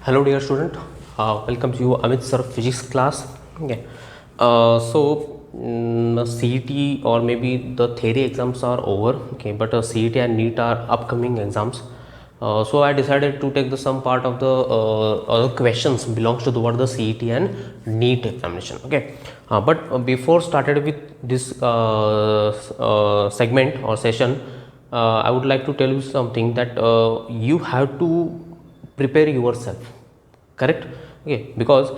Hello dear student, welcome to you Amit sir physics class. Okay, CET or maybe the theory exams are over. Okay, but CET and NEET are upcoming exams. So I decided to take the some part of the other questions belongs to the CET and NEET examination. Okay, but before started with this segment or session, I would like to tell you something that you have to prepare yourself, correct? Okay, because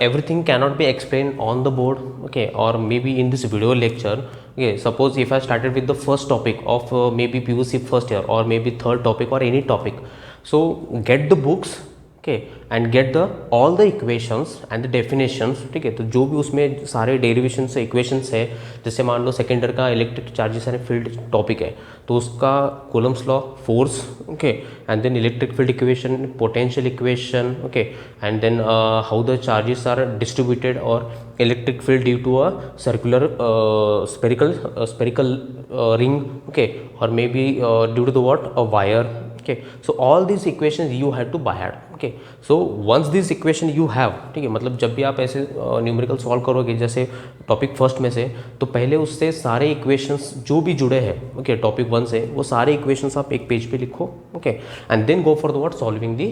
everything cannot be explained on the board, okay, or maybe in this video lecture. Okay, suppose if I started with the first topic of maybe PUC first year or maybe third topic or any topic, so get the books, okay, and get the all the equations and the definitions. ठीक है, तो जो भी उसमें सारे derivations है, equations है, जैसे मान लो सेकेंड ईयर का electric charges and field topic है, तो उसका Coulomb's law, force, okay, and then electric field equation, potential equation, okay, and then how the charges are distributed और electric field due to a circular spherical ring, okay, or maybe due to the what, a wire, okay. So all these equations you have to by heart, okay. So once this equation you have, ठीक है, मतलब जब भी आप ऐसे numerical solve करोगे जैसे topic first में से, तो पहले उससे सारे इक्वेशंस जो भी जुड़े हैं, ओके, टॉपिक वन से, वो सारे इक्वेशंस आप एक पेज पे लिखो, okay, and then go for the what, solving the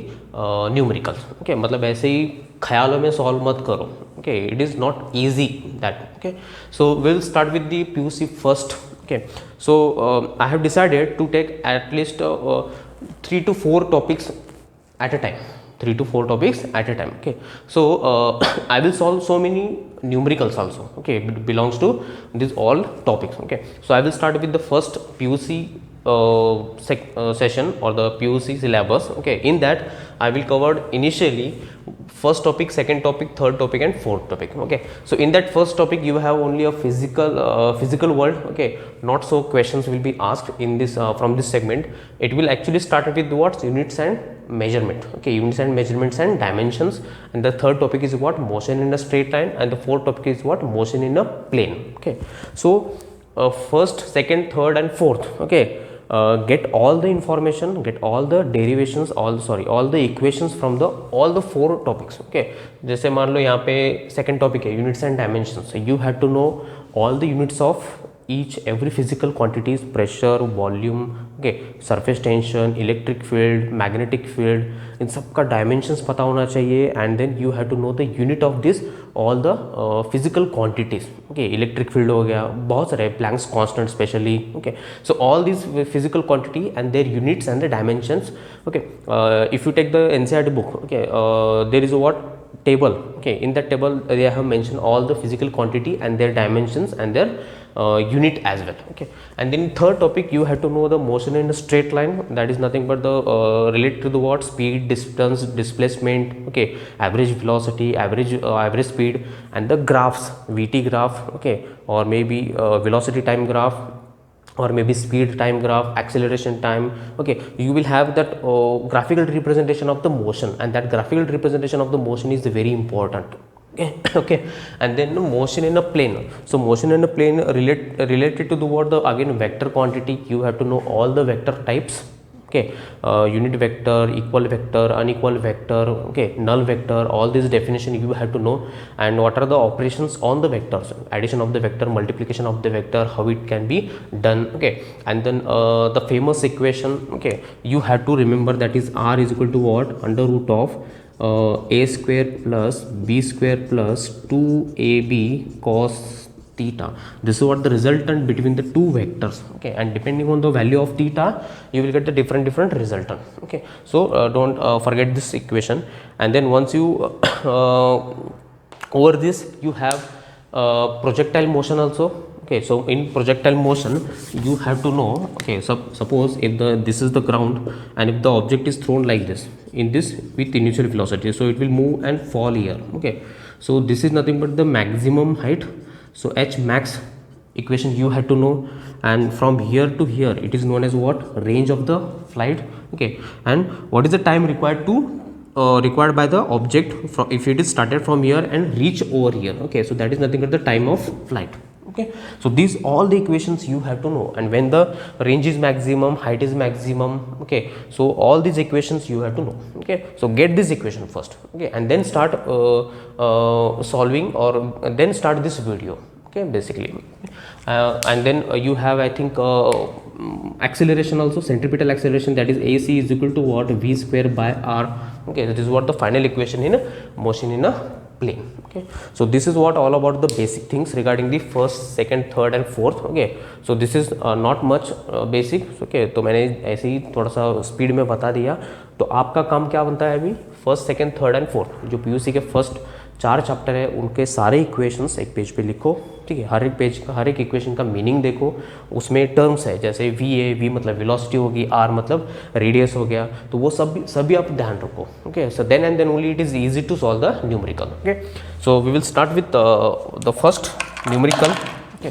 numericals, okay. मतलब ऐसे ही ख्यालों में सॉल्व मत करो, okay, it is not easy that, okay. So we'll start with the PUC first, okay. So I have decided to take at least 3 to 4 topics at a time, 3 to 4 topics at a time, okay. So I will solve so many numericals also, okay, it belongs to these all topics, okay. So I will start with the first PUC session or the PUC syllabus, okay. In that I will cover initially first topic, second topic, third topic and fourth topic, okay. So in that first topic you have only a physical world, okay, not so questions will be asked in this from this segment. It will actually start with what, units and measurement, okay, units and measurements and dimensions, and the third topic is what, motion in a straight line, and the fourth topic is what, motion in a plane, okay. So first, second, third and fourth, okay, get all the information, get all the derivations, all the equations from the all the 4 topics, okay. जैसे मान लो यहाँ पे second topic है units and dimensions, so you have to know all the units of each every physical quantities, pressure, volume, okay, surface tension, electric field, magnetic field, इन सब का dimensions पता होना चाहिए, and then you have to know the unit of this all the physical quantities, okay. electric field हो गया, बहुत सारे Planck's constant specially, okay. So all these physical quantity and their units and the dimensions, okay. If you take the NCERT book, okay, there is a what, table, okay. In that table they have mentioned all the physical quantity and their dimensions and their unit as well, okay. And then third topic you have to know the motion in a straight line, that is nothing but the related to the what, speed, distance, displacement, okay, average velocity, average speed, and the graphs, VT graph, okay, or maybe velocity time graph, or maybe speed time graph, acceleration time, okay. You will have that graphical representation of the motion, and that graphical representation of the motion is very important, okay. Okay. And then motion in a plane, so motion in a plane related to the what, the again vector quantity, you have to know all the vector types, okay. Unit vector, equal vector, unequal vector, okay, null vector, all these definition you have to know, and what are the operations on the vectors, addition of the vector, multiplication of the vector, how it can be done, okay. And then the famous equation, okay, you have to remember, that is R is equal to what, under root of a square plus b square plus 2ab cos theta. This is what the resultant between the two vectors, okay, and depending on the value of theta you will get the different resultant, okay. So don't forget this equation. And then once you over this you have projectile motion also, okay. So in projectile motion you have to know, okay, suppose if this is the ground and if the object is thrown like this, in this with initial velocity, so it will move and fall here, okay. So this is nothing but the maximum height, so H max equation you have to know, and from here to here it is known as what, range of the flight, okay. And what is the time required to required by the object from, if it is started from here and reach over here, okay. So that is nothing but the time of flight, Okay, so these all the equations you have to know, and when the range is maximum, height is maximum. Okay, so all these equations you have to know. Okay, so get this equation first. Okay, and then start solving, or then start this video. Okay, basically, and then you have, I think, acceleration also, centripetal acceleration, that is AC is equal to what, v square by r. Okay, that is what the final equation in a motion in a plane. Okay, so this is what all about the basic things regarding the first, second, third and fourth. Okay, so this is not much basic. Okay, तो मैंने ऐसे ही थोड़ा सा speed में बता दिया. तो आपका काम क्या बनता है अभी, first, second, third and fourth, जो पीयूसी के फर्स्ट 4 चैप्टर है उनके सारे इक्वेशंस एक पेज पे लिखो. ठीक है, हर एक पेज का, हर एक इक्वेशन का मीनिंग देखो. उसमें टर्म्स है, जैसे वी मतलब वेलोसिटी होगी, आर मतलब रेडियस हो गया, तो वो सभी आप ध्यान रखो. Okay, so then and then only it is easy to solve the numerical. Okay, so we will start with the first numerical. Okay,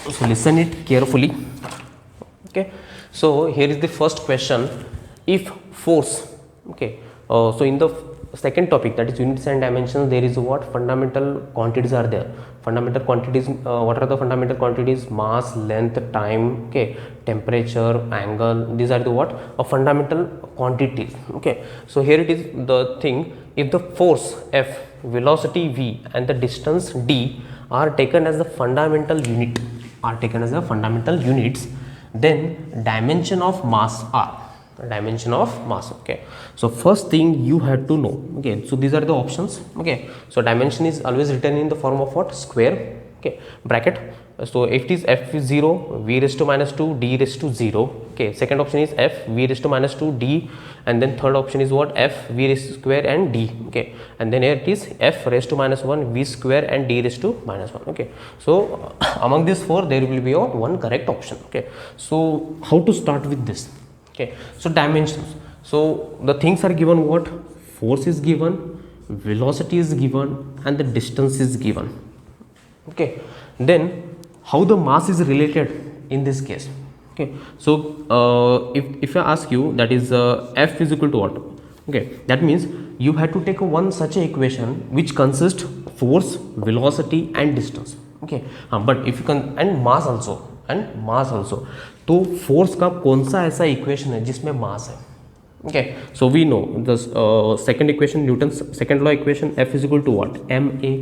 so listen it carefully. Okay, so here is the first question. If force, okay, so in the second topic, that is units and dimensions, there is what fundamental quantities are there. Fundamental quantities, what are the fundamental quantities? Mass, length, time, okay, temperature, angle. These are the what, a fundamental quantities. Okay, so here it is the thing. If the force F, velocity v and the distance d are taken as the fundamental unit, then dimension of mass r. Dimension of mass. Okay, so first thing you have to know. Okay, so these are the options. Okay, so dimension is always written in the form of what, square. Okay, bracket. So if it is f is 0, v raised to minus 2, d raised to 0. Okay, second option is f v raised to minus 2 d, and then third option is what, f v raised to square and d. Okay, and then here it is f raised to minus 1, v square and d raised to minus 1. Okay, so among these four there will be one correct option. Okay, so how to start with this? Okay, so dimensions. So the things are given, what, force is given, velocity is given, and the distance is given. Okay, then how the mass is related in this case? Okay, so if I ask you, that is f is equal to what? Okay, that means you have to take one such a equation which consists force, velocity and distance. Okay, but if you can, and mass also, तो force का कौन सा ऐसा equation है जिसमें mass है? Okay, so we know the second equation, Newton second law equation, F is equal to what, M A.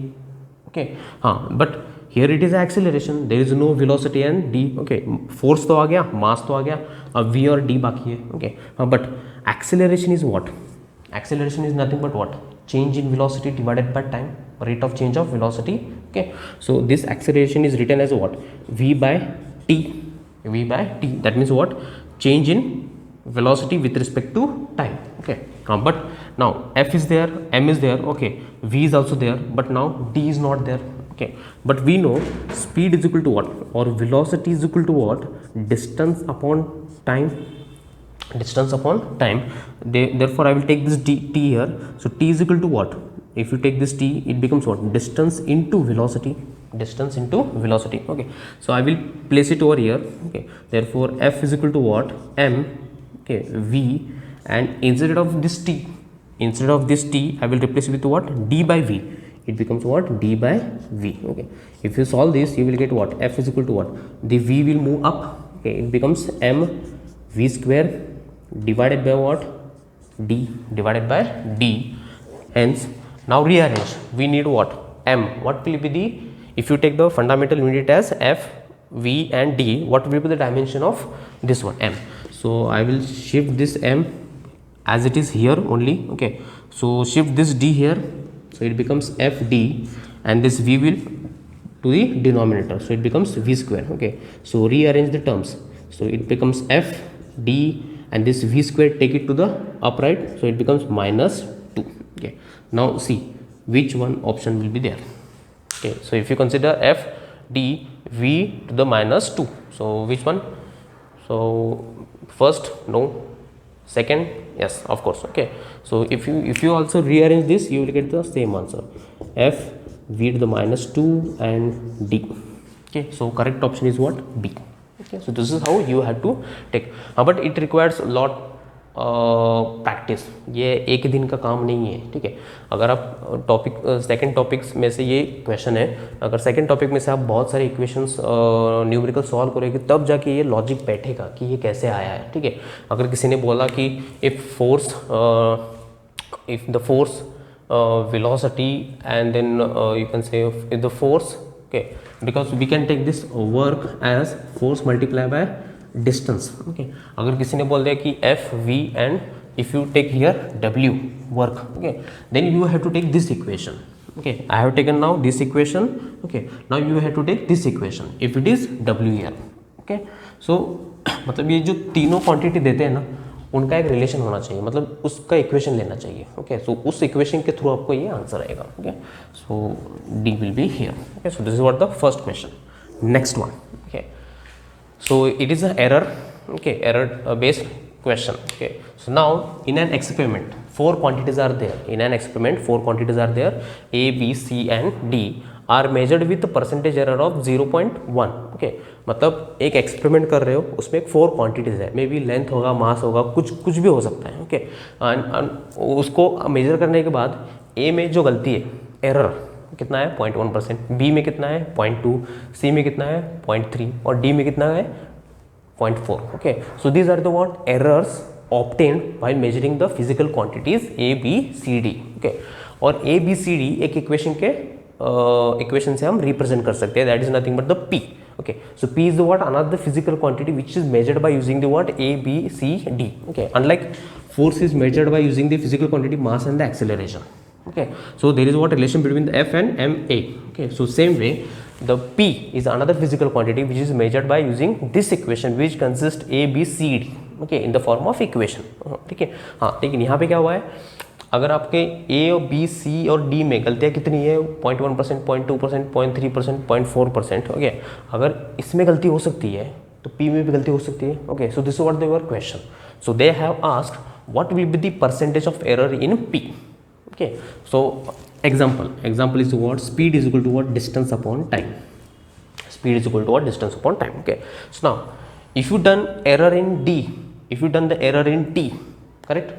Okay, हाँ, but here it is acceleration, there is no velocity and D. Okay, force तो आ गया, मास तो आ गया, अब we और D बाकी है. ओके, हाँ, but acceleration is what? Acceleration is nothing but what, change in velocity divided by time, rate of change of velocity. Okay, so this acceleration is written as what, v by t. That means what, change in velocity with respect to time. Okay, but now f is there, m is there. Okay, v is also there, but now d is not there. Okay, but we know speed is equal to what, or velocity is equal to what, distance upon time. Therefore I will take this t here. So t is equal to what, if you take this t, it becomes what, distance into velocity. Okay, so I will place it over here. Okay, therefore f is equal to what, m, okay, v, and instead of this t I will replace it with what, d by v. It becomes what, d by v. Okay, if you solve this, you will get what, f is equal to what, the v will move up. Okay, it becomes m v square divided by what, d, hence now rearrange, we need what, m. What will be the, if you take the fundamental unit as f, v and d, what will be the dimension of this one, m? So I will shift this m as it is here only. Okay, so shift this d here, so it becomes f d, and this v will to the denominator, so it becomes v square. Okay, so rearrange the terms, so it becomes f d, and this v square take it to the upright, so it becomes minus 2. Okay, now see which one option will be there. Okay, so if you consider f d, v to the minus 2, so which one? So first, no. Second, yes, of course. Okay, so if you also rearrange this, you will get the same answer, f v to the minus 2 and d. Okay, so correct option is what, b. Okay, so this is how you have to take, but it requires a lot practice, ये एक ही दिन का काम नहीं है, ठीक है। अगर आप टॉपिक सेकंड टॉपिक्स में से ये क्वेश्चन है, अगर सेकंड टॉपिक में से आप बहुत सारे इक्वेशंस न्यूमेरिकल सॉल्व करोगे तब जाके ये लॉजिक बैठेगा कि ये कैसे आया है, ठीक है। अगर किसी ने बोला कि if the force velocity and then you can say if the force, okay, because we can take this work as force multiplied by distance, okay। अगर किसी ने बोल दिया कि F V and if you take here W work, okay, then you have to take this equation, okay। I have taken now this equation, okay, now you have to take this equation if it is WL, okay। so मतलब ये जो तीनों quantity देते हैं ना, उनका एक relation होना चाहिए, मतलब उसका इक्वेशन लेना चाहिए, ओके। सो उस इक्वेशन के थ्रू आपको ये आंसर आएगा, okay. So D will be here, okay. So this is what the first question. Next one, okay. So it is a error, okay, error based question, okay। so now in an experiment 4 quantities are there, in an experiment 4 quantities are there, A, B, C and D are measured with percentage error of 0.1, okay। मतलब एक experiment कर रहे हो, उसमें एक 4 quantities है, may be length होगा, मास होगा, कुछ भी हो सकता है, ओके। उसको मेजर करने के बाद A में जो गलती है, एरर कितना है 0.1%, B में कितना है 0.2, C में कितना है 0.3 और D में कितना है 0.4, okay। so these are the what errors obtained by measuring the physical quantities A, B, C, D, okay। और A, B, C, D एक इक्वेशन से हम रिप्रेजेंट कर सकते हैं, that is nothing but the P, okay। so P is the what another physical quantity which is measured by using the what A, B, C, D, okay। unlike force is measured by using the physical quantity mass and the acceleration, okay। so there is what relation between the F and ma, okay। so same way the P is another physical quantity which is measured by using this equation which consists A, B, C, D, okay, in the form of equation, ठीक है। हाँ, लेकिन यहाँ पे क्या हुआ है, अगर आपके A और B, C और D में गलतियाँ कितनी है 0.1%, 0.2%, 0.3%, 0.4%, ओके। अगर इसमें गलती हो सकती है तो P में भी गलती हो सकती है, okay. So this is what their question, so they have asked what will be the percentage of error in P, okay। so example is what speed is equal to what distance upon time, speed is equal to what distance upon time, okay। so now if you done error in D, if you done the error in T, correct,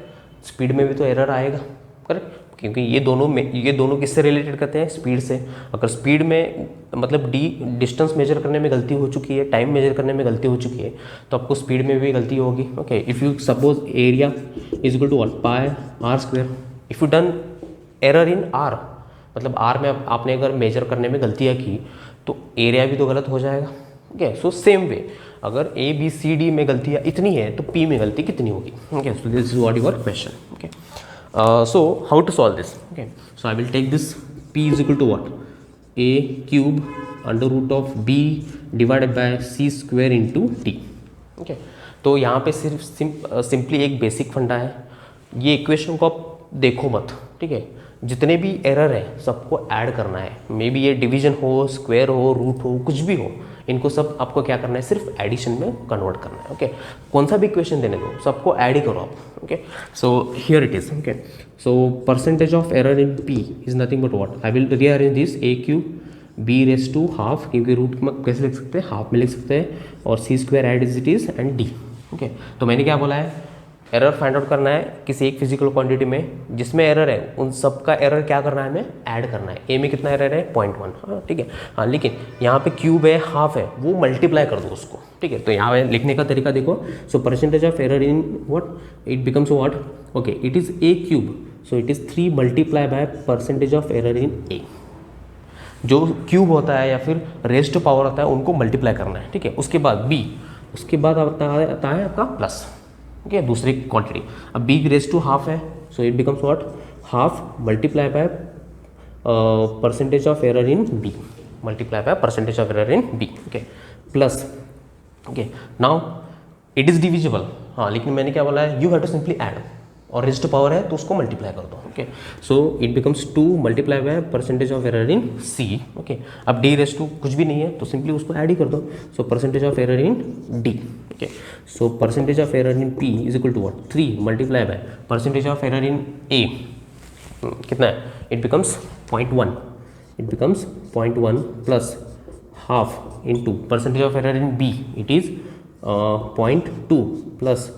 speed में भी तो error आएगा, correct, क्योंकि ये दोनों किससे related करते हैं, स्पीड से। अगर स्पीड में मतलब डिस्टेंस मेजर करने में गलती हो चुकी है, टाइम मेजर करने में गलती हो चुकी है, तो आपको स्पीड में भी गलती होगी, okay. If you suppose area is equal to what pi R square, if you done error in R, मतलब आर में आपने अगर मेजर करने में गलतियाँ की तो एरिया भी तो गलत हो जाएगा, ओके। सो सेम वे अगर ए बी सी डी में गलतियाँ इतनी है तो पी में गलती कितनी होगी, okay. So this is what your question, okay. So how to solve this, okay. So I will take this P is equal to what A cube under root of B divided by C square into T, okay. तो यहाँ पे सिर्फ simply एक basic फंडा है, ये equation को आप देखो मत, ठीक है। जितने भी एरर है सबको ऐड करना है, मे बी ये डिवीजन हो, स्क्वायर हो, रूट हो, कुछ भी हो, इनको सब आपको क्या करना है, सिर्फ एडिशन में कन्वर्ट करना है, ओके। कौन सा भी इक्वेशन देने दो, सबको ऐड ही करो आप, okay. So here it is, okay. So percentage of error in P is nothing but what, I will rearrange this A cube B raise to half, क्योंकि रूट में कैसे लिख सकते हैं, हाफ में लिख सकते हैं, और C square add is it is and D, okay. तो मैंने क्या बोला है, एरर फाइंड आउट करना है किसी एक फिजिकल क्वांटिटी में जिसमें एरर है, उन सब का एरर क्या करना है, हमें ऐड करना है। ए में कितना एरर है 0.1, हाँ ठीक है, हाँ। लेकिन यहाँ पे क्यूब है, हाफ है, वो मल्टीप्लाई कर दो उसको, ठीक है। तो यहाँ पे लिखने का तरीका देखो, so percentage of error in what it becomes what, okay, it is a cube, so it is 3 multiply by percentage of error in A. जो क्यूब होता है या फिर रेज़ टू पावर होता है उनको मल्टीप्लाई करना है, ठीक है। उसके बाद बी, उसके बाद आता है आपका प्लस, ओके, दूसरी क्वांटिटी। अब बी रेज टू हाफ है, so it becomes what half multiply by percentage of error in B, multiply by percentage of error in B, okay, plus, okay. Now it is divisible, हाँ, लेकिन मैंने क्या बोला है, you have to simply add, और raise to power है तो उसको मल्टीप्लाई कर दो, okay. So it becomes 2 multiply by percentage of error in C, okay. अब डी रेज टू कुछ भी नहीं है तो सिंपली उसको ऐड ही कर दो, so percentage of error in D, okay. So percentage of error in P is equal to what 3 multiply by percentage of error in A, कितना है, it becomes 0.1, it becomes 0.1 plus half into percentage of error in B, it is 0.2 plus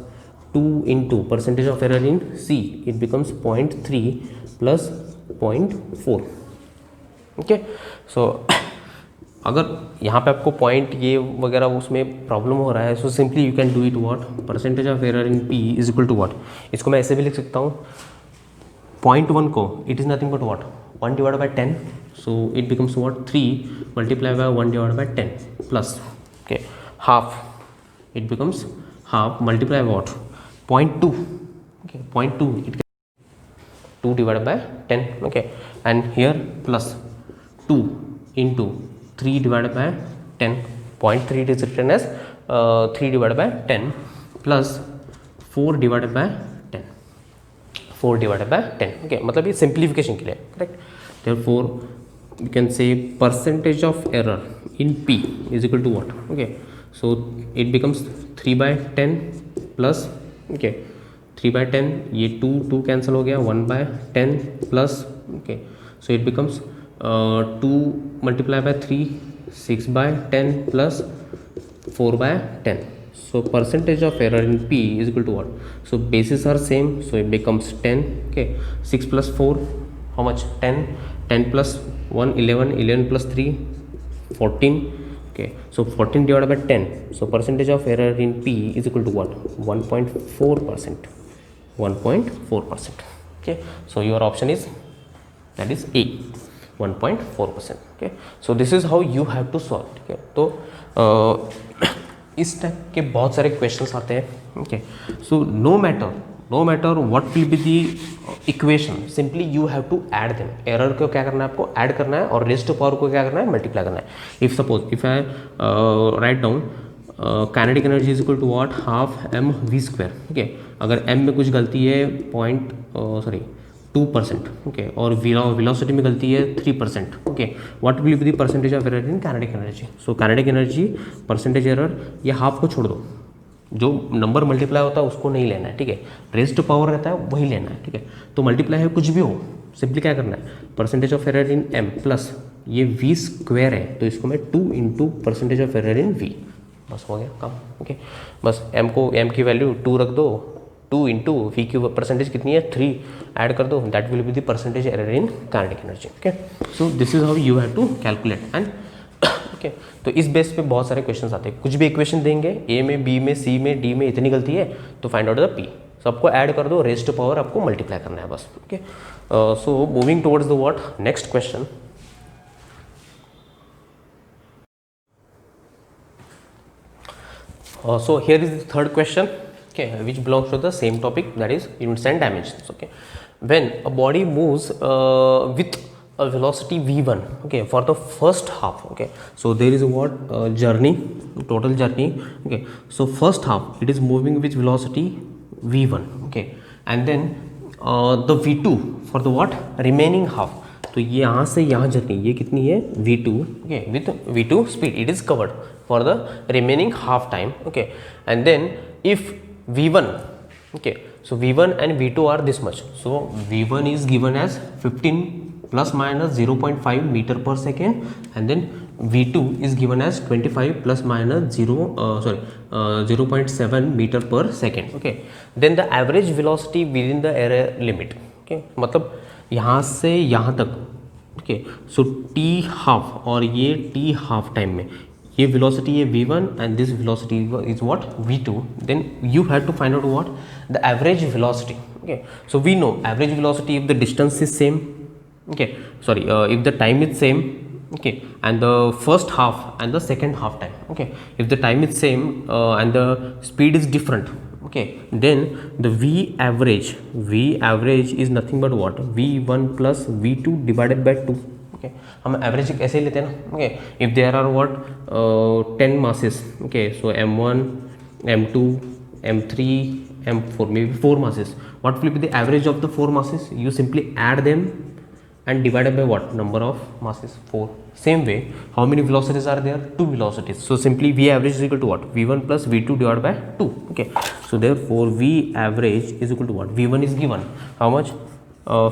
2 into percentage of error in C, it becomes 0.3 plus 0.4. Okay, सो अगर यहाँ पे आपको point ये वगैरह उसमें problem हो रहा है, so simply you can do it what, percentage of error in P is equal to what, इसको मैं ऐसे भी लिख सकता हूँ, 0.1 को it is nothing but what 1 divide by 10, so it becomes what 3 multiply by 1 divide by 10 plus okay half, it becomes half multiply what 0.2, okay 0.2 it 2 divided by 10, okay, and here plus 2 into 3 divided by 10, 0.3 it is written as 3 divided by 10 plus 4 divided by 10, 4 divided by 10, okay, मतलब ये simplification के लिए, correct, therefore you can say percentage of error in P is equal to what, okay, so it becomes 3 by 10 plus, okay, 3 by 10, ये 2 cancel हो गया, 1 by 10 plus, okay, so it becomes 2 multiply bye 3 6 by 10 plus 4 by 10, so percentage of error in P is equal to what, so bases are same, so it becomes 10, okay, 6 plus 4 how much, 10, 10 plus 1 11, 11 plus 3 14, okay, so 14 divided by 10, so percentage of error in P is equal to what, 1.4%, 1.4%, okay, so your option is, that is A, 1.4%, okay, so this is how you have to solve, ठीक है, तो इस type के बहुत सारे questions आते हैं, okay, so no matter what will be the equation, simply you have to add them, error को क्या करना है आपको ऐड करना है, और रेस्ट पावर को क्या करना है मल्टीप्लाई करना है. If suppose if I write down kinetic energy is equal to what, half M V square, okay, अगर m में कुछ गलती है 2%, ओके, और वेलोसिटी में गलती है 3%, okay, what will be the percentage of error in kinetic energy, so kinetic energy percentage error, ये हाफ को छोड़ दो, जो नंबर मल्टीप्लाई होता है उसको नहीं लेना है, ठीक है, रेस्ट पावर रहता है वही लेना है, ठीक है, तो मल्टीप्लाई है कुछ भी हो, सिंपली क्या करना है, percentage of error in m plus ये v स्क्वायर है, तो इसको मैं 2 into percentage of error in v, बस हो गया काम, ओके, बस m की वैल्यू 2 रख दो, 2 इंटू वी की परसेंटेज कितनी है 3 ऐड कर दो, that will be the percentage error in kinetic energy, okay, so this is how you have to calculate and okay, तो इस बेस पे बहुत सारे क्वेश्चंस आते हैं, कुछ भी इक्वेशन देंगे ए में बी में सी में डी में इतनी गलती है तो फाइंड आउट द पी, सबको ऐड कर दो, रेस्ट पावर आपको मल्टीप्लाई करना है बस, okay, so moving towards the what next question. So here is the third question, okay, which belongs to the same topic, that is units and dimensions, okay. When a body moves with a velocity v1, okay, for the first half, okay, so there is a what journey, total journey, okay, so first half it is moving with velocity v1, okay, and then the v2 for the what remaining half, तो ये यहाँ से यहाँ journey ये कितनी है v2, okay, with v2 speed it is covered for the remaining half time, okay, and then if v1, okay, so v1 and v2 are this much, so v1 is given as 15 plus minus 0.5 meter per second, and then v2 is given as 25 plus minus 0.7 meter per second, okay, then the average velocity within the error limit, okay, मतलब यहाँ से यहाँ तक, okay, so T half और ये T half time में ये velocity है v1 and this velocity is what v2, then you have to find out what the average velocity, okay, so we know average velocity if the distance is same, okay, sorry if the time is same, okay, and the first half and the second half time, okay, if the time is same and the speed is different, okay, then the v average is nothing but what v1 plus v2 divided by 2, okay, हम average ऐसे ही लेते हैं ना, okay, if there are what 10 masses, okay, so m1 m2 m3 m4 maybe 4 masses, what will be the average of the 4 masses, you simply add them and divided by what number of masses, 4. Same way, how many velocities are there, 2 velocities, so simply v average is equal to what v1 plus v2 divided by 2, okay, so therefore v average is equal to what, v1 is given how much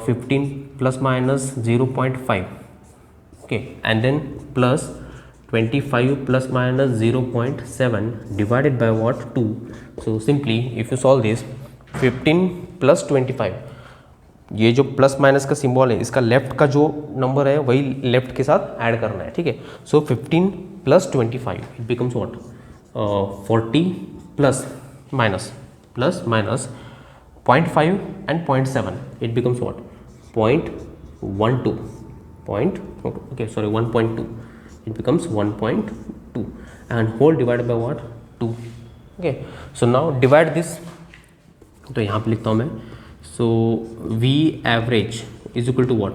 15 plus minus 0.5, okay, and then plus 25 plus minus 0.7 divided by what 2. So simply if you solve this 15 plus 25, ये जो plus minus का symbol है इसका left का जो number है वही left के साथ ऐड करना है, ठीक है. सो 15 plus 25 it becomes what 40 plus minus 0.5 and 0.7 it becomes what 0.12 1.2 it becomes 1.2 and whole divided by what 2. okay, so now divide this. तो यहाँ पे लिखता हूँ मैं. So V average is equal to what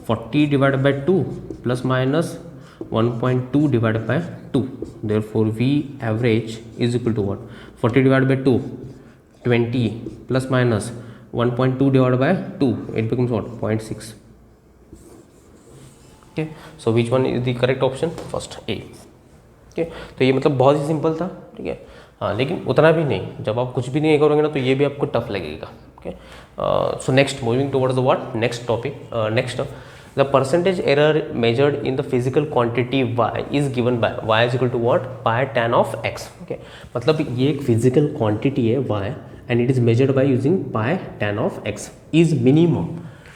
40 divided by 2 plus minus 1.2 divided by 2. Therefore V average is equal to what 40 divided by 2 20 plus minus 1.2 divided by 2 it becomes what 0.6. okay, so which one is the correct option? First A. okay, तो ये मतलब बहुत ही simple था, ठीक है. हाँ, लेकिन उतना भी नहीं. जब आप कुछ भी नहीं करोगे ना तो ये भी आपको टफ लगेगा. okay, so next moving towards the what next topic. Next the percentage error measured in the physical quantity y is given by y is equal to what pi tan of x. okay, मतलब ये एक physical quantity है y and it is measured by using pi tan of x is minimum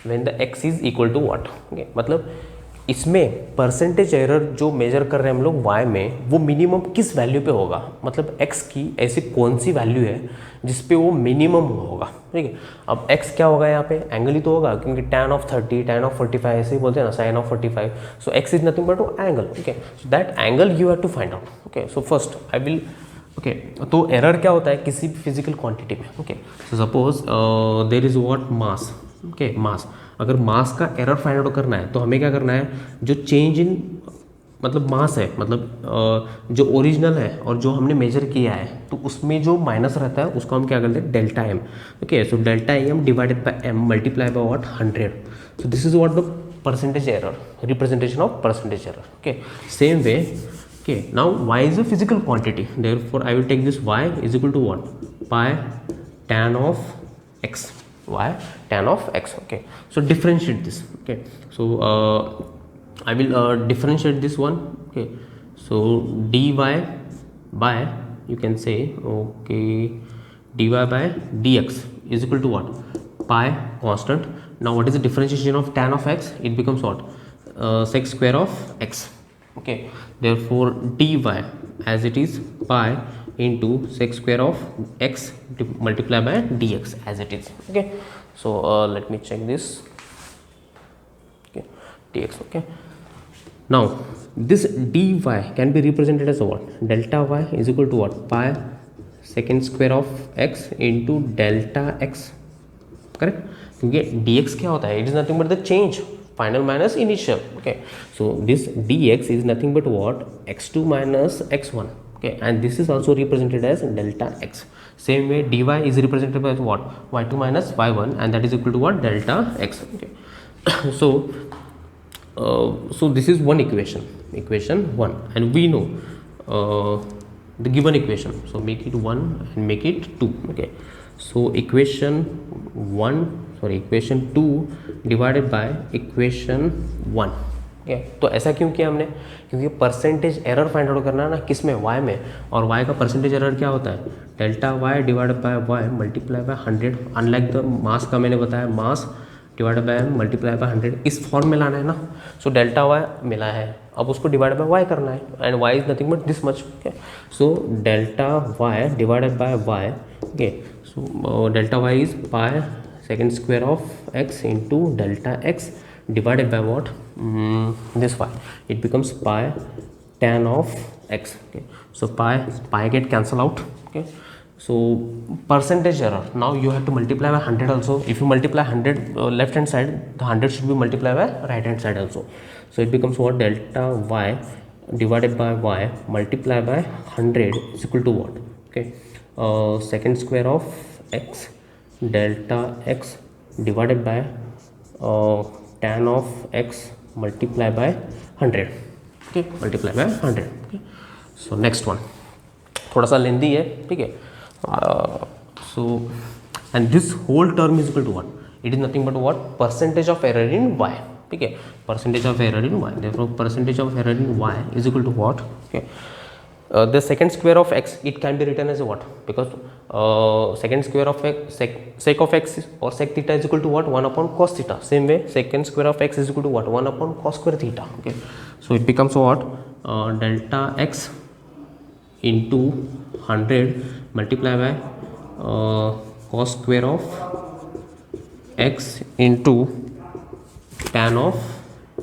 when the x is equal to what. okay, मतलब इसमें percentage error जो major कर रहे हैं हम लोग y में वो मिनिमम किस वैल्यू पे होगा, मतलब x की ऐसी कौन सी वैल्यू है जिस पे वो मिनिमम होगा. ठीक है, अब x क्या होगा यहाँ पे एंगल ही तो होगा क्योंकि tan of 30 tan of 45 ऐसे ही बोलते हैं ना sin of 45. So x is nothing but angle. Okay, so that angle you have to find out. Okay, so first I will okay, तो एरर क्या होता है किसी भी फिजिकल क्वांटिटी में. Okay, so suppose there is what mass. Okay, mass, अगर mass का error find out करना है तो हमें क्या करना है, जो चेंज इन मतलब मास है, मतलब जो ओरिजिनल है और जो हमने मेजर किया है तो उसमें जो माइनस रहता है उसको हम क्या करते हैं delta M. Okay, so delta M divided by M multiply by what 100. So this is what the percentage error, representation of percentage error. Okay, same way. Okay, now y is a physical quantity, therefore I will take this y is equal to what pi tan of x, y tan of x. Okay, so differentiate this. Okay, so I will differentiate this one. Okay, so dy by, you can say, okay, dy by dx is equal to what pi constant. Now what is the differentiation of tan of x? It becomes what sec square of x. Okay, therefore dy as it is pi into sec square of x multiplied by dx as it is. Okay, so let me check this. Okay, dx. Okay, now this dy can be represented as what delta y is equal to what pi second square of x into delta x. correct, क्योंकि dx क्या होता है, it is nothing but the change final minus initial. Okay, so this dx is nothing but what x2 minus x1. Okay, and this is also represented as delta x. Same way dy is represented by what y2 minus y1 and that is equal to what delta x. Okay, so so this is one equation, equation 1, and we know the given equation, so make it 1 and make it 2. Okay, so equation 2 divided by equation 1. ठीक है, तो ऐसा क्यों किया हमने, क्योंकि percentage error find out करना है ना किस में y में, और y का परसेंटेज एरर क्या होता है delta y divided by y multiply by 100. Unlike the mass का मैंने बताया mass divided by multiply by 100 इस फॉर्म में लाना है ना. सो डेल्टा y मिला है, अब उसको डिवाइड बाय y करना है and y is nothing but this much. Okay, so delta y divided by y. Okay, so delta y is pi second square of x into delta x divided by what this y, it becomes pi tan of x. Okay, so pi get cancel out. Okay, so percentage error, now you have to multiply by 100 also. If you multiply 100 left hand side, the 100 should be multiplied by right hand side also. So it becomes what delta y divided by y multiplied by 100 is equal to what. Okay, second square of x delta x divided by tan of x multiplied by 100. Okay, multiply by 100. Okay, so next one थोड़ा सा लेंदी है. ठीक है, so and this whole term is equal to what, it is nothing but what percentage of error in y. ठीक है, percentage of error in y, therefore percentage of error in y is equal to what? Okay, the second square of x, it can be written as what? Because second square of x, sec of x or sec theta is equal to what? 1 upon cos theta. Same way second square of x is equal to what? 1 upon cos square theta. Okay, so it becomes what? Delta x into 100 multiplied by cos square of x into tan of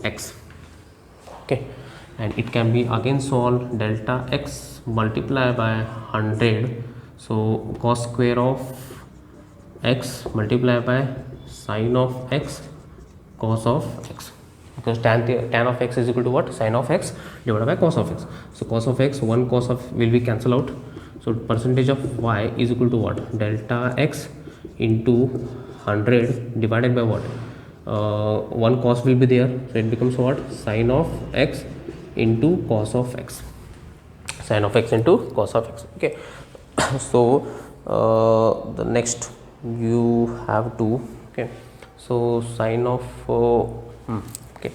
x. Okay, and it can be again solved, delta x multiplied by 100, so cos square of x multiplied by sine of x cos of x, because tan of x is equal to what? Sine of x divided by cos of x. So cos of x, 1 cos of will be cancel out, so percentage of y is equal to what? Delta x into 100 divided by what? 1 cos will be there, so it becomes what? Sine of x into cos of x, sine of x into cos of x. Okay, so the next you have to, okay, so sine of okay,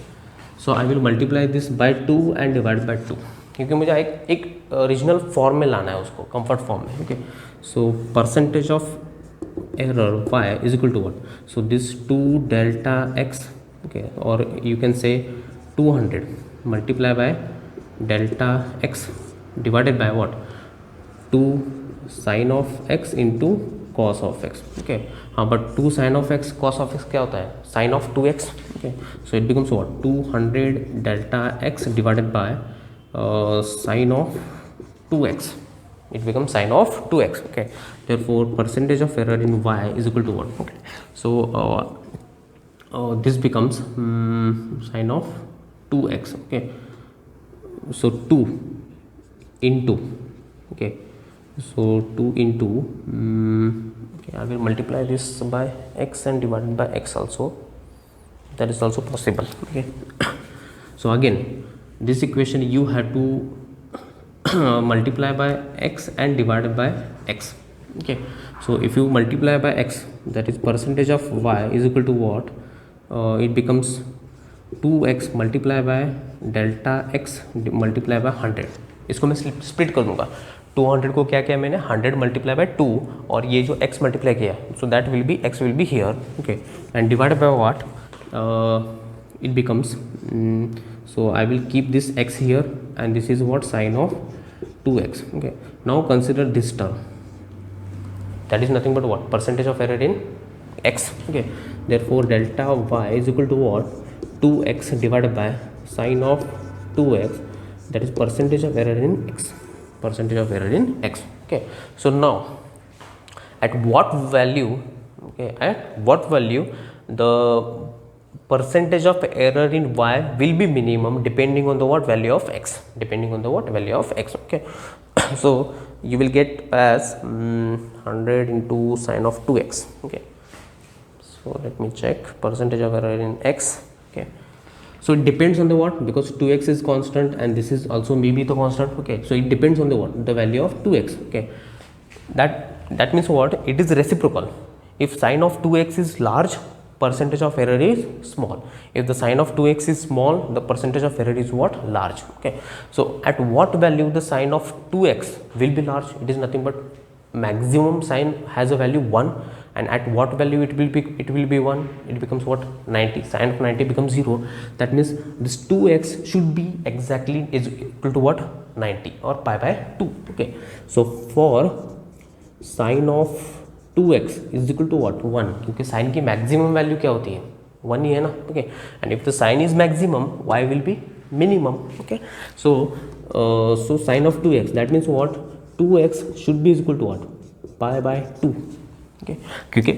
so I will multiply this by 2 and divide by 2, क्योंकि मुझे एक original form में लाना है उसको, comfort form में. Okay, so percentage of error y is equal to what? So this 2 delta x, okay, or you can say 200 multiply by delta x divided by what? 2 sin of x into cos of x. Okay, हाँ, but 2 sin of x cos of x क्या होता है? Sin of 2x. Okay, so it becomes what? 200 delta x divided by sin of 2x. It becomes sine of 2x. Okay, therefore percentage of error in y is equal to what? Okay, so this becomes sine of 2x. Okay, so 2 into, okay, so 2 into okay, I will multiply this by x and divided by x also, that is also possible. Okay, so again this equation you have to multiply by x and divided by x. Okay, so if you multiply by x, that is percentage of y is equal to what? It becomes 2x multiply by delta x multiply by 100. इसको मैं split कर दूंगा, 200 को क्या किया मैंने? 100 multiply by 2, और ये जो x मल्टीप्लाई किया, so that will B x will be here. Okay, and divided by what? It becomes so I will keep this x here, and this is what? Sine of 2x. Okay, now consider this term, that is nothing but what? Percentage of error in x. Okay, therefore delta y is equal to what? 2x divided by sine of 2x, that is percentage of error in x, percentage of error in x. Okay, so now at what value, okay, at what value the percentage of error in y will be minimum depending on the what? Value of x, depending on the what? Value of x. Okay, so you will get as 100 into sine of 2x. Okay, so let me check percentage of error in x. Okay, so it depends on the what? Because 2x is constant and this is also maybe the constant. Okay, so it depends on the what? The value of 2x. Okay, that means what? It is reciprocal. If sine of 2x is large, percentage of error is small. If the sine of 2x is small, the percentage of error is what? Large. Okay, so at what value the sine of 2x will be large? It is nothing but maximum sine has a value 1, and at what value it will be 1? It becomes what? 90. Sine of 90 becomes 0. That means this 2x should be exactly is equal to what? 90 or pi by 2. Okay, so for sine of 2x is equal to what? 1, क्योंकि sign की maximum value क्या होती है? 1 ही है ना. Okay, and if the sine is maximum, y will be minimum. Okay, so sine of 2x, that means what? 2x should be is equal to what? Pi by 2. Okay, क्योंकि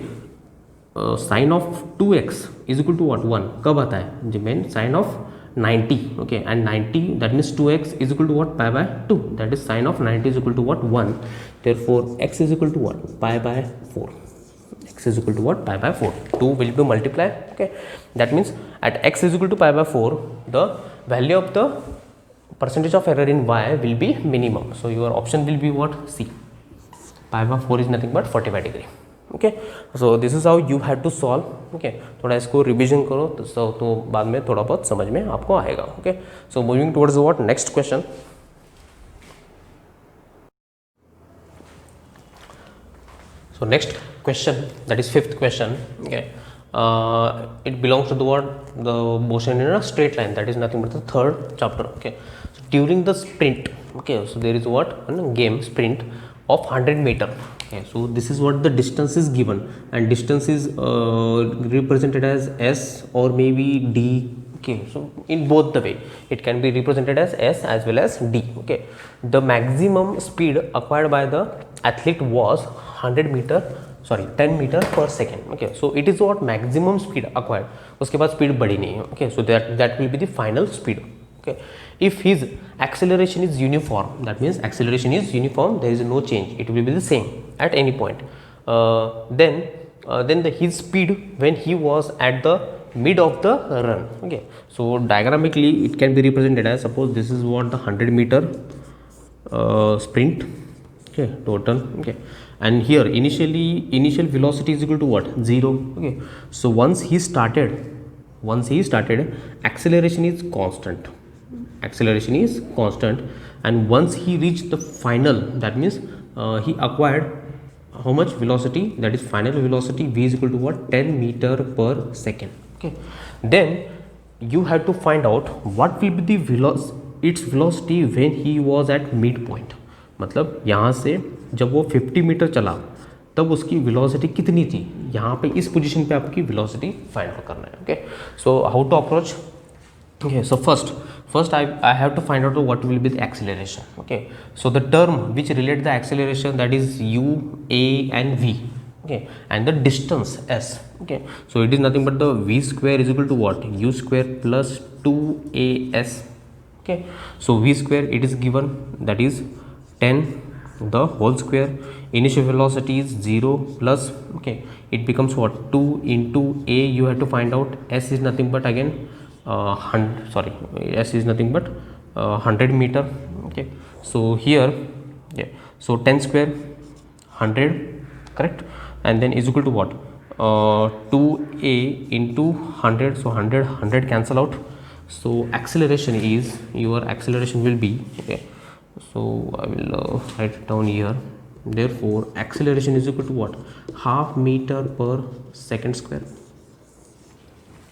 sine of 2x is equal to what? 1 कब आता है? जब मैं sine of 90. Okay, and 90, that means 2x is equal to what? Pi by 2. That is sine of 90 is equal to what? 1. Therefore x is equal to what? Pi by 4. X is equal to what? Pi by 4. 2 will be multiplied. Okay, that means at x is equal to pi by 4, the value of the percentage of error in y will be minimum. So your option will be what? C. Pi by 4 is nothing but 45 degree. Okay, so this is how you have to solve. Okay, थोड़ा इसको revision करो तो बाद में थोड़ा बहुत समझ में आपको आएगा. Okay, so moving towards what next question. So next question, that is fifth question. Okay, it belongs to the what, the motion in a straight line, that is nothing but the third chapter. Okay, so during the sprint, okay, so there is what, a game sprint of 100 meter. Okay, so this is what the distance is given, and distance is represented as S or maybe D. Okay, so in both the way it can be represented as S as well as D. Okay, the maximum speed acquired by the athlete was 10 meter per second. Okay, so it is what maximum speed acquired, उसके बाद speed बढ़ी नहीं है. Okay, so that will be the final speed. Okay, if his acceleration is uniform, that means acceleration is uniform, there is no change, it will be the same at any point. Then his speed when he was at the mid of the run. Okay, so diagrammically it can be represented as, suppose this is what the 100 meter sprint. Okay, total. Okay, and here initial velocity is equal to what, 0. Okay, so once he started acceleration is constant, and once he reached the final, that means he acquired how much velocity, that is final velocity, v is equal to what, 10 meter per second. Okay, then you have to find out what will be the its velocity when he was at midpoint. मतलब यहाँ से जब वो 50 metre चला तब उसकी velocity कितनी थी, यहाँ पे इस पोजीशन पे आपकी वेलोसिटी फाइंड आउट करना है. Okay, so how to approach. Okay, so first I have to find out what will be the acceleration. Okay, so the term which relate the acceleration, that is u, a and v. Okay, and the distance s. Okay, so it is nothing but the v square is equal to what, u square plus 2as. Okay, so v square it is given, that is 10 the whole square. Initial velocity is 0 plus, okay, it becomes what, 2 into a, you have to find out, s is nothing but again s is nothing but 100 meter. Okay, so here, yeah, so 10 square 100, correct, and then is equal to what, 2a into 100, so 100 cancel out. So acceleration is, your acceleration will be, okay, so I will write it down here. Therefore acceleration is equal to what, half meter per second square.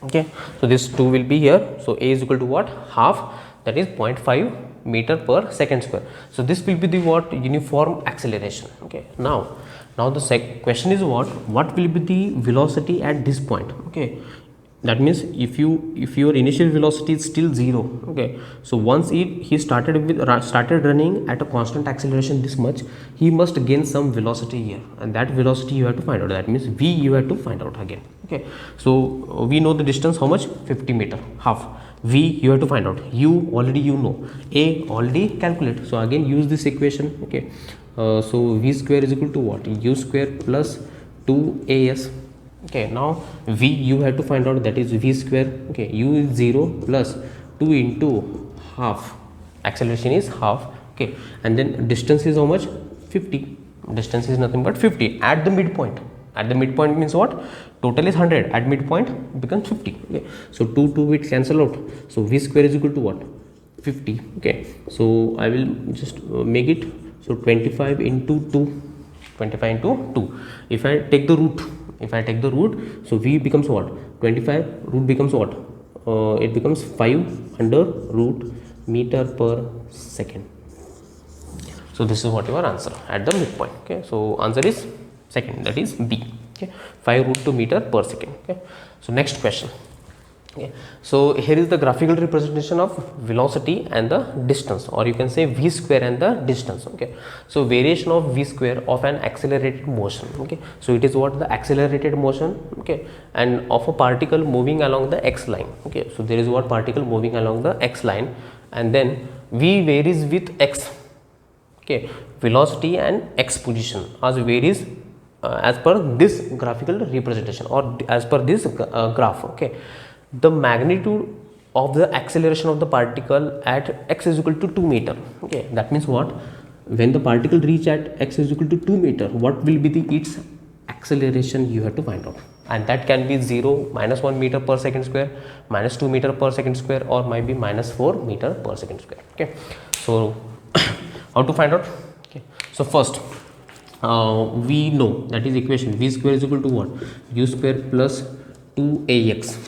Okay, so this 2 will be here, so a is equal to what, half, that is 0.5 meter per second square. So this will be the what, uniform acceleration. Okay, now the question is what will be the velocity at this point. Okay, that means if your initial velocity is still 0, okay, so once he started running at a constant acceleration this much, he must gain some velocity here, and that velocity you have to find out, that means v you have to find out again. Okay, so we know the distance, how much, 50 meter, half. V you have to find out, u already you know, a already calculate, so again use this equation. Okay, so v square is equal to what, u square plus 2as. Okay, now v you have to find out, that is v square. Okay, u is 0 plus 2 into half, acceleration is half. Okay, and then distance is how much, 50, distance is nothing but 50 at the midpoint. At the midpoint means what, total is 100, at midpoint becomes 50. Okay, so 2 will cancel out, so v square is equal to what, 50. Okay, so I will just make it, so 25 into 2, 25 into 2. If I take the root, so v becomes what, 25, root becomes what, it becomes 5 under root meter per second. So this is what your answer at the midpoint. Okay, so answer is second, that is B. Okay, 5 root 2 meter per second. Okay, so next question. Okay, so here is the graphical representation of velocity and the distance, or you can say v square and the distance. Okay, so variation of v square of an accelerated motion. Okay, so it is what, the accelerated motion. Okay, and of a particle moving along the x line. Okay, so there is what, particle moving along the x line, and then v varies with x. Okay, velocity and x position as varies as per this graphical representation, or as per this graph. Okay, the magnitude of the acceleration of the particle at x is equal to 2 meter. Okay, that means what, when the particle reach at x is equal to 2 meter, what will be the its acceleration you have to find out, and that can be 0, -1 meter per second square, -2 meter per second square, or might be -4 meter per second square. Okay, so how to find out? Okay, so first we know that is equation v square is equal to what? U square plus 2ax.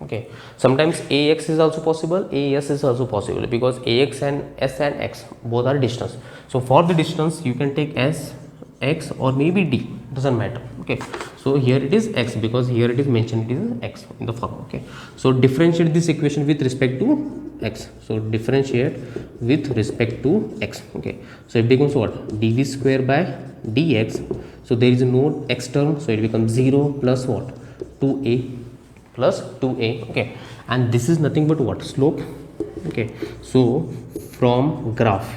Okay, sometimes ax is also possible, as is also possible, because ax and s and x both are distance. So for the distance you can take s, x, or maybe d, doesn't matter. Okay, so here it is x because here it is mentioned it is x in the form. Okay, so differentiate this equation with respect to x. So differentiate with respect to x. Okay, so it becomes what? Dv square by dx. So there is no x term, so it becomes 0 plus what? 2a plus 2a. Okay, and this is nothing but what? Slope. Okay, so from graph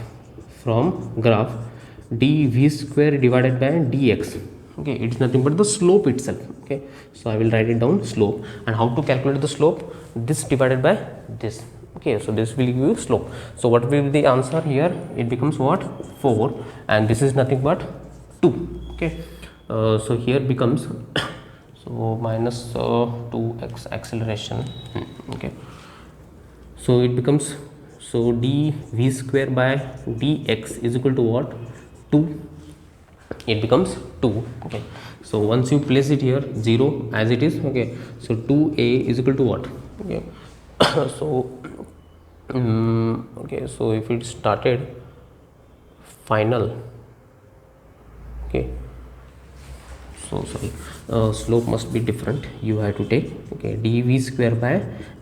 dv square divided by dx. Okay, it is nothing but the slope itself. Okay, so I will write it down, slope. And how to calculate the slope? This divided by this. Okay, so this will give you slope. So what will be the answer here? It becomes what? 4, and this is nothing but 2. Okay, so here becomes so minus 2x acceleration. Okay, so it becomes, so dv square by dx is equal to what? 2. It becomes 2. Okay, so once you place it here, 0 as it is. Okay, so 2a is equal to what? Okay, so okay, so if it started final, okay, so sorry, slope must be different, you have to take. Okay, dv square by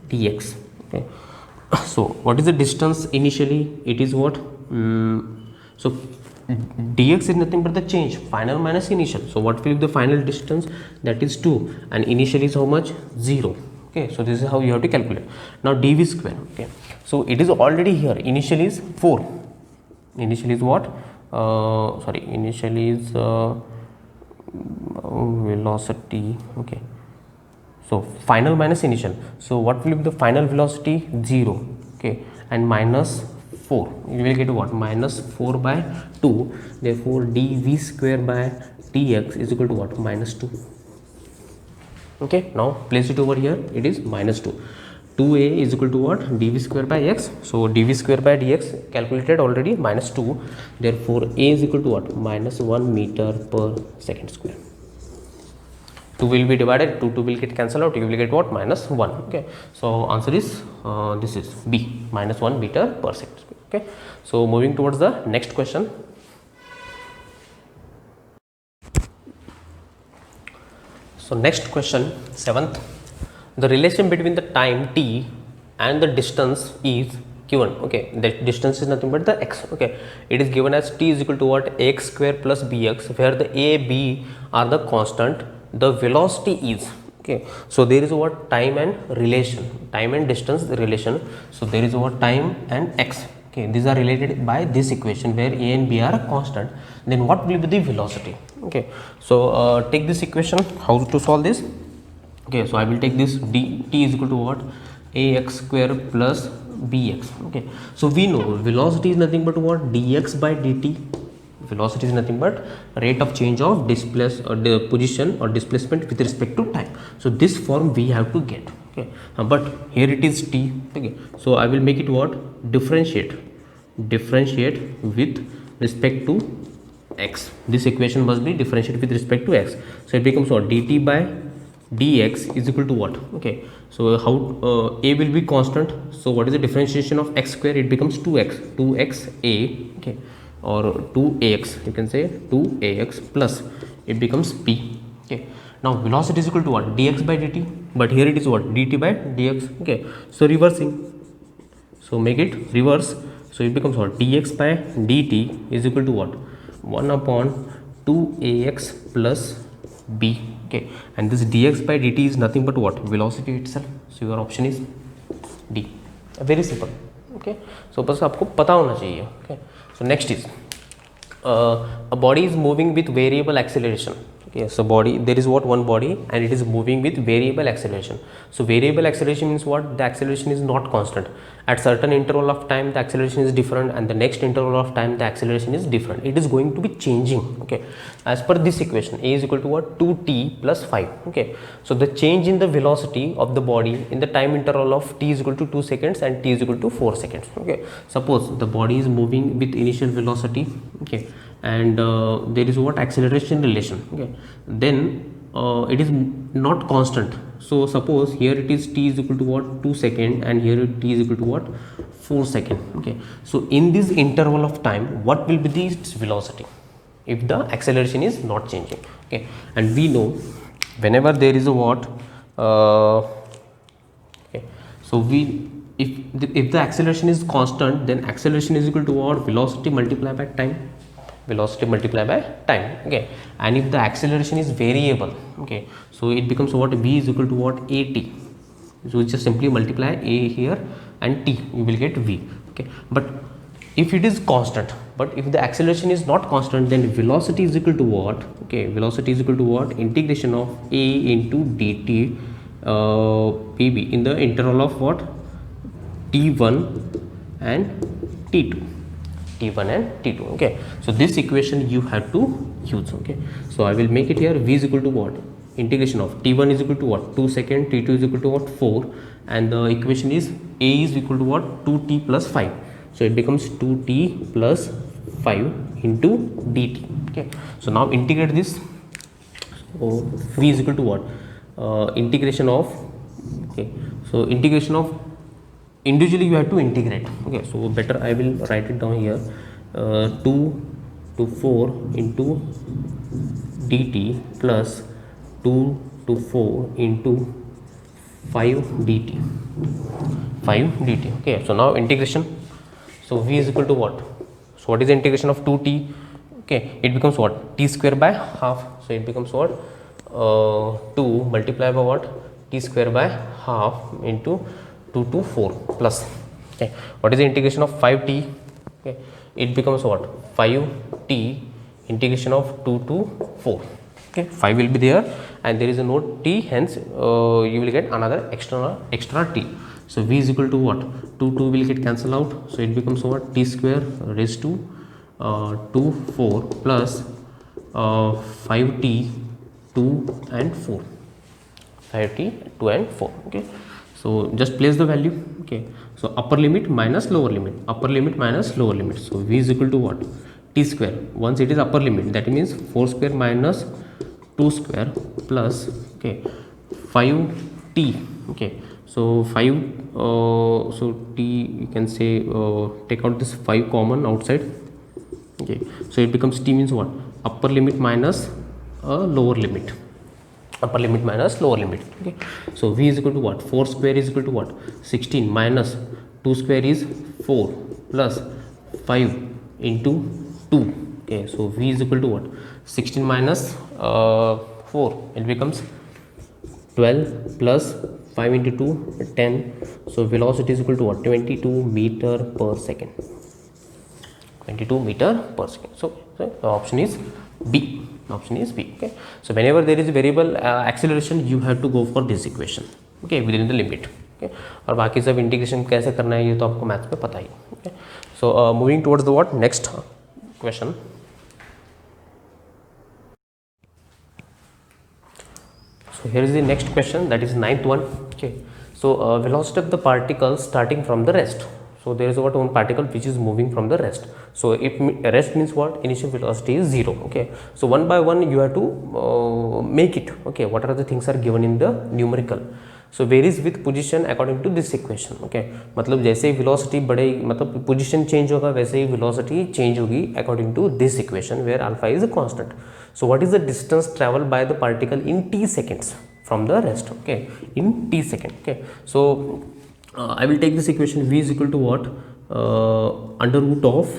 dx. Okay, so what is the distance initially? It is what? So dx is nothing but the change, final minus initial. So what will be the final distance? That is 2, and initial is how much? 0. Okay, so this is how you have to calculate. Now dv square. Okay, so it is already here, initial is 4. Initial is what? Sorry, initial is velocity. Okay, so final minus initial. So what will be the final velocity? 0. Okay, and minus 4, you will get what? Minus 4 by 2. Therefore dv square by dx is equal to what? Minus 2. Okay, now place it over here, it is minus 2. 2a is equal to what? Dv square by x. So dv square by dx calculated already, minus 2. Therefore a is equal to what? Minus 1 meter per second square. 2 will be divided, 2 will get cancelled out, you will get what? Minus 1. Okay, so answer is this is B, minus 1 meter per second square. Okay, so moving towards the next question. So next question, 7th. The relation between the time t and the distance is given. Okay, that distance is nothing but the x. Okay, it is given as t is equal to what? Ax square plus bx, where the a, b are the constant, the velocity is. Okay, so there is what? Time and relation, time and distance relation. So there is what? Time and x. Okay, these are related by this equation where a and b are constant. Then what will be the velocity? Okay, so take this equation. How to solve this? Okay, so I will take this t is equal to what? Ax square plus bx. Okay, so we know velocity is nothing but what? Dx by dt. Velocity is nothing but rate of change of the position or displacement with respect to time. So this form we have to get. Okay, but here it is t. Okay, so I will make it what? Differentiate with respect to x. This equation must be differentiated with respect to x. So it becomes what? Dt by dx is equal to what? Okay, so how a will be constant. So what is the differentiation of x square? It becomes 2x a. Okay, or 2ax, you can say 2ax plus it becomes p. Okay, now velocity is equal to what? Dx by dt, but here it is what? Dt by dx. Okay, so reversing, so make it reverse. So it becomes what? Dx by dt is equal to what? 1 upon 2ax plus b. Okay, and this dx by dt is nothing but what? Velocity itself. So your option is D. Very simple. Okay, so बस आपको पता होना चाहिए. Okay, so next is a body is moving with variable acceleration. Okay, so body, there is what, one body, and it is moving with variable acceleration. So variable acceleration means what? The acceleration is not constant. At certain interval of time the acceleration is different, and the next interval of time the acceleration is different. It is going to be changing. Okay, as per this equation, a is equal to what? 2t plus 5. Okay, so the change in the velocity of the body in the time interval of t is equal to 2 seconds and t is equal to 4 seconds. Okay, suppose the body is moving with initial velocity, okay, and there is what? Acceleration relation. Okay, then it is not constant. So suppose here it is t is equal to what? 2 second, and here t is equal to what? 4 second. Okay, so in this interval of time, what will be the velocity if the acceleration is not changing? Okay, and we know whenever there is a what, okay, so we, if the acceleration is constant, then acceleration is equal to what? Velocity multiplied by time. Velocity multiplied by time. Okay, and if the acceleration is variable, okay, so it becomes what? V is equal to what? At. So just simply multiply a here and t, you will get v. Okay, but if it is constant, but if the acceleration is not constant, then velocity is equal to what? Okay, velocity is equal to what? Integration of a into dt pb in the interval of what? t1 and t2. T1 and T2. Okay, so this equation you have to use. Okay, so I will make it here. V is equal to what? Integration of T1 is equal to what? 2 second, T2 is equal to what? 4, and the equation is A is equal to what? 2t plus 5. So it becomes 2t plus 5 into dt. Okay, so now integrate this. So V is equal to what? Integration of, okay, so integration of, individually you have to integrate. Okay, so better I will write it down here. 2 to 4 into dt plus 2 to 4 into 5 dt. 5 dt. Okay, so now integration. So v is equal to what? So what is the integration of 2t? Okay, it becomes what? T square by half. So it becomes what? 2 multiplied by what? T square by half into 2 to 4 plus. Okay, what is the integration of 5t? Okay, it becomes what? 5t integration of 2 to 4. Okay, 5 will be there, and there is a no t, hence you will get another extra t. So v is equal to what? 2 will get cancelled out, so it becomes what? T square raised to 2 4 plus 5t 2 and 4. 5t 2 and 4. Okay, so just place the value. Okay, so upper limit minus lower limit, upper limit minus lower limit. So v is equal to what? T square. Once it is upper limit, that means 4 square minus 2 square plus, okay, 5t. Okay, so 5, so t, you can say take out this 5 common outside. Okay, so it becomes t means what? Upper limit minus lower limit. Upper limit minus lower limit. Okay, so v is equal to what? 4 square is equal to what? 16 minus 2 square is 4 plus 5 into 2. Okay, so v is equal to what? 16 minus 4, it becomes 12 plus 5 into 2 10. So velocity is equal to what? 22 meter per second. 22 meter per second. So the option is B. Option is B. Okay, so whenever there is variable acceleration, you have to go for this equation. Okay, within the limit. Okay, और बाकी सब integration कैसे करना है ये तो आपको maths में पता ही. Okay, so moving towards the what next question. So here is the next question, that is 9th one. Okay, so velocity of the particle starting from the rest. So there is what? One particle which is moving from the rest. So if rest means what? Initial velocity is 0. Okay, so one by one you have to make it. Okay, what are the things are given in the numerical. So varies with position according to this equation. Okay, मतलब जैसे ही velocity बढ़ेगी, मतलब position change होगा, वैसे ही velocity change होगी according to this equation where alpha is a constant. So what is the distance traveled by the particle in t seconds from the rest? Okay, in t second. Okay, so I will take this equation. V is equal to what? Under root of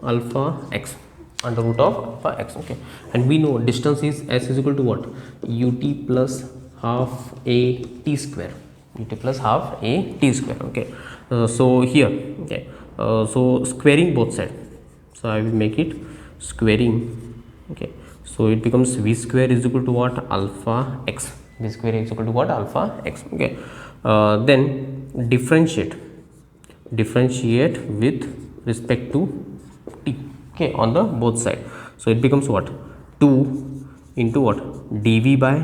alpha x. Under root of alpha x. Okay, and we know distance is s is equal to what? Ut plus half a t square. Ut plus half a t square. Okay, so here, okay, so squaring both sides. So I will make it squaring. Okay, So it becomes v square is equal to what? Alpha x. V square is equal to what? Alpha x. Okay. Then differentiate with respect to t, okay, on the both side. So it becomes what? 2 into what? dv by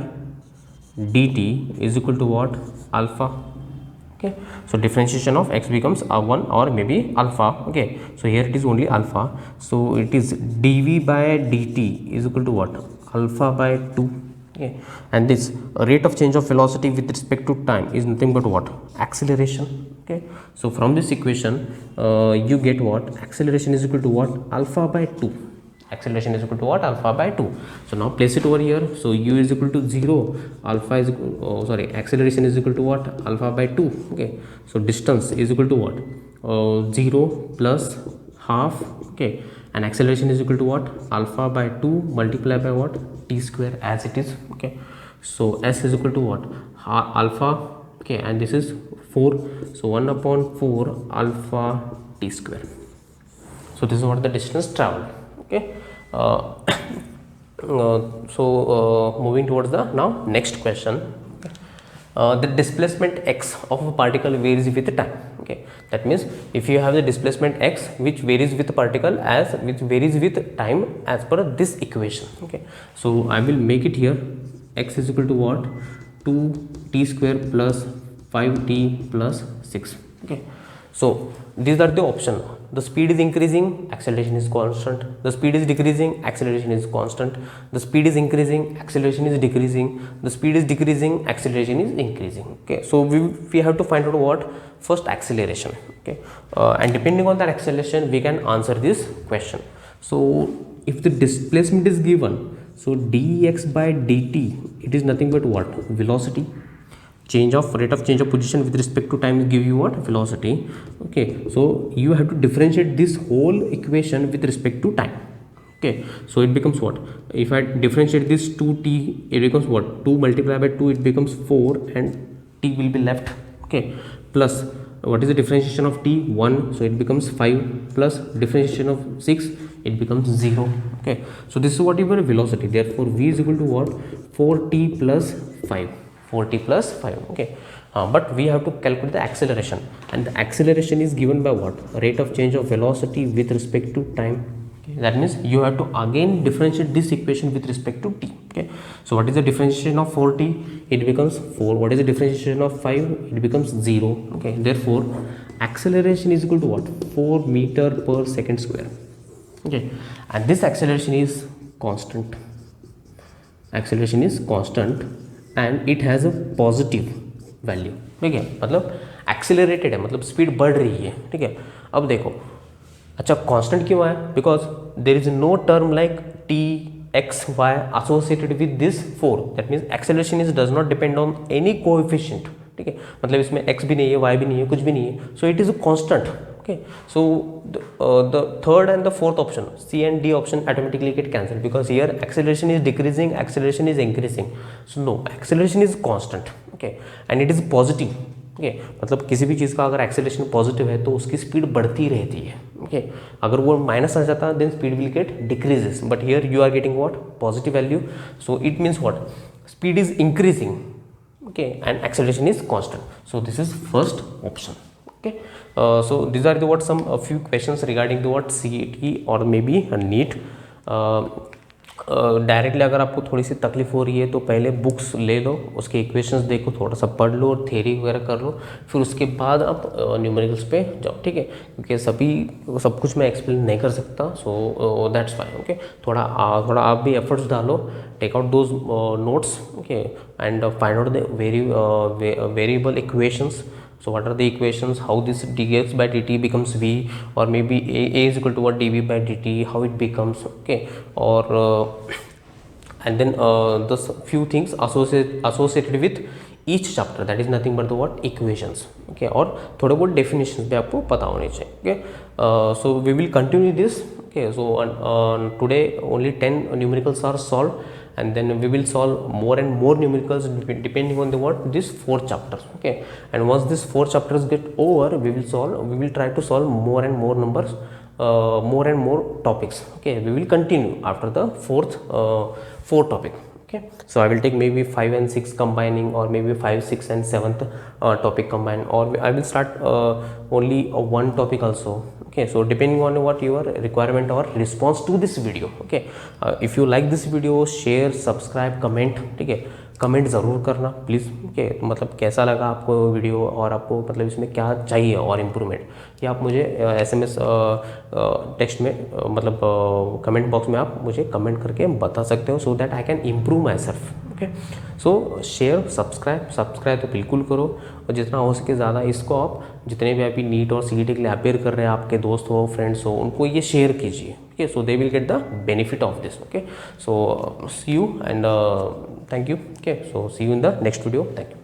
dt is equal to what? Alpha. Okay, so differentiation of x becomes 1 or maybe alpha. Okay, so here it is only alpha, so it is dv by dt is equal to what? Alpha by 2. Okay, and this rate of change of velocity with respect to time is nothing but what? Acceleration. Okay, so from this equation you get what? Acceleration is equal to what? Alpha by 2. Acceleration is equal to what? Alpha by 2. So now place it over here. So u is equal to 0, alpha is equal, acceleration is equal to what? Alpha by 2. Okay, so distance is equal to what? 0 plus half. Okay, and acceleration is equal to what? Alpha by 2 multiplied by what? T square, as it is. Okay, so s is equal to what? Alpha. Okay, and this is 4, so 1 upon 4 alpha t square. So this is what the distance traveled. Okay, moving towards the now next question. The displacement x of a particle varies with time. Okay, that means if you have the displacement x which varies with particle which varies with time as per this equation. Okay, so I will make it here. X is equal to what? 2t square plus 5t plus 6. Okay, so these are the options. The speed is increasing, acceleration is constant. The speed is decreasing, acceleration is constant. The speed is increasing, acceleration is decreasing. The speed is decreasing, acceleration is increasing. Okay, so we have to find out what? First acceleration. Okay, and depending on that acceleration we can answer this question. So if the displacement is given, so dx by dt, it is nothing but what? Velocity. Rate of change of position with respect to time give you what? Velocity. Okay, so you have to differentiate this whole equation with respect to time. Okay, so it becomes what? If I differentiate this 2t, it becomes what? 2 multiplied by 2, it becomes 4 and t will be left. Okay, plus what is the differentiation of t? 1, so it becomes 5, plus differentiation of 6, it becomes 0. Okay, so this is what your velocity. Therefore v is equal to what? 4t plus 5. 4t plus 5. Okay, but we have to calculate the acceleration, and the acceleration is given by what? Rate of change of velocity with respect to time. Okay, that means you have to again differentiate this equation with respect to t. Okay, so what is the differentiation of 4t? It becomes 4. What is the differentiation of 5? It becomes 0. Okay, therefore acceleration is equal to what? 4 meter per second square. Okay, and this acceleration is constant. Acceleration is constant and it has a positive value. ठीक है, मतलब accelerated है, मतलब speed बढ़ रही है. ठीक है, अब देखो, अच्छा कांस्टेंट क्यों है? Because there is no term like T X Y associated with this 4. That means acceleration is does not depend on any coefficient. ठीक है, मतलब इसमें x भी नहीं है, y भी नहीं है, कुछ भी नहीं है. So it is a constant. Okay, so the third and the fourth option, C and D option, automatically get cancelled because here acceleration is decreasing, acceleration is increasing. So no, acceleration is constant. Okay, and it is positive. Okay, मतलब किसी भी चीज़ का अगर acceleration positive है तो उसकी speed बढ़ती रहती है. Okay, अगर वो माइनस आ जाता है then speed will get decreases, but here you are getting what? Positive value. So it means what? Speed is increasing. Okay, and acceleration is constant. So this is first option. Okay, so these are the what some a few questions regarding the what CET or maybe a NEET. Directly अगर आपको थोड़ी सी तकलीफ हो रही है तो पहले books ले लो, उसके इक्वेशंस देखो, थोड़ा सा पढ़ लो और थ्योरी वगैरह कर लो, फिर उसके बाद आप न्यूमेरिकल्स पे जाओ. ठीक है, क्योंकि सब कुछ मैं एक्सप्लेन नहीं कर सकता. So that's fine. ओके, थोड़ा आप भी एफर्ट्स डालो, take out those notes. Okay, and find out the variable equations. So what are the equations? How this dx by dt becomes v, or maybe a is equal to what dv by dt, how it becomes. Okay, or and then the few things associated with each chapter, that is nothing but the what equations. Okay, और थोड़े बहुत definitions भी आपको पता होने चाहिए. Okay, so we will continue this. Okay, so today only 10 numericals are solved, and then we will solve more and more numericals depending on the what these 4 chapters. Okay, and once these 4 chapters get over, we will try to solve more and more numbers more and more topics. Okay, we will continue after the fourth topic. Okay, so I will take maybe 5 and 6 combining, or maybe 5, 6 and 7th topic combine, or I will start only one topic also. Okay, so depending on what your requirement or response to this video. Okay, if you like this video, share, subscribe, comment. ठीक है, comment ज़रूर करना please. Okay, मतलब कैसा लगा आपको video, और आपको मतलब इसमें क्या चाहिए और इम्प्रूवमेंट, कि आप मुझे SMS टेक्स्ट में मतलब कमेंट बॉक्स में आप मुझे कमेंट करके बता सकते हो, so that I can improve my self. Okay, so share, subscribe तो बिल्कुल करो, और जितना हो सके ज़्यादा इसको आप, जितने भी अभी नीट और CET के लिए अपेयर कर रहे हैं, आपके दोस्त हो, फ्रेंड्स हो, उनको ये शेयर कीजिए। Okay, so they will get the benefit of this. Okay, so see you and thank you. Okay, so see you in the next video. Thank you.